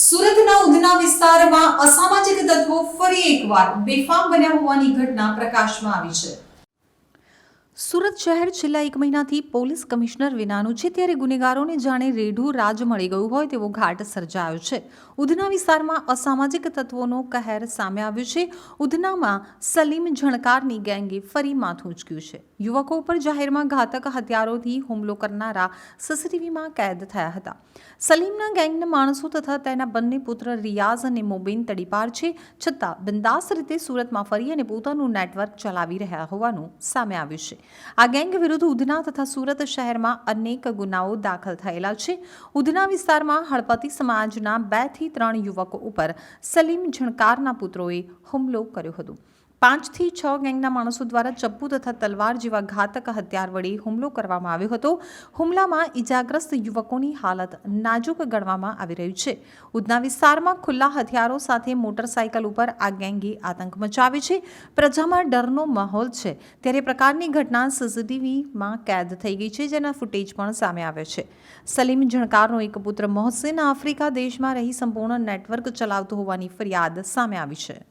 સુરતના ઉધના વિસ્તારમાં અસામાજિક તત્વો ફરી એકવાર બેફામ બન્યા હોવાની ઘટના પ્રકાશમાં આવી છે. સુરત શહેર છેલ્લા 1 મહિનાથી પોલીસ કમિશનર વિનાનું છે, ત્યારે ગુનેગારોને જાણે રેઢું રાજ મળી ગયું હોય તેવો ઘાટ સર્જાયો છે. ઉધના વિસ્તારમાં અસામાજિક તત્વોનો કહેર સામે આવ્યો છે. ઉધનામાં સલીમ ઝણકારની ગેંગે ફરી માથું ઉંચક્યું છે. યુવકો ઉપર જાહેરમાં ઘાતક હથિયારોથી હુમલો કરનારા સીસીટીવીમાં કેદ થયા હતા. સલીમના ગેંગના માણસો તથા તેના બંને પુત્ર રિયાઝ અને મોબીન તડીપાર છે, છતાં બિંદાસ રીતે સુરતમાં ફરી અને પોતાનું નેટવર્ક ચલાવી રહ્યા હોવાનું સામે આવ્યું છે. આ ગેંગ વિરુદ્ધ ઉધના તથા સુરત શહેરમાં અનેક ગુનાઓ દાખલ થયેલા છે. ઉધના વિસ્તારમાં હળપતિ સમાજના 2 થી 3 યુવકો ઉપર સલીમ ઝણકારના પુત્રોએ હુમલો કર્યો હતો. 5 થી 6 ગેંગના માણસો દ્વારા ચપ્પુ તથા તલવાર જેવા ઘાતક હથિયાર વડે હુમલો કરવામાં આવ્યો હતો. હુમલામાં ઇજાગ્રસ્ત યુવકોની હાલત નાજુક ગણવામાં આવી રહી છે. ઉધના વિસ્તારમાં ખુલ્લા હથિયારો સાથે મોટરસાયકલ ઉપર આ ગેંગે આતંક મચાવ્યો છે. પ્રજામાં ડરનો માહોલ છે, ત્યારે પ્રકારની ઘટના સીસીટીવીમાં કેદ થઈ ગઈ છે, જેના ફૂટેજ પણ સામે આવ્યા છે. સલીમ ઝણકારનો એક પુત્ર મોહસિન આફ્રિકા દેશમાં રહી સંપૂર્ણ નેટવર્ક ચલાવતો હોવાની ફરિયાદ સામે આવી છે.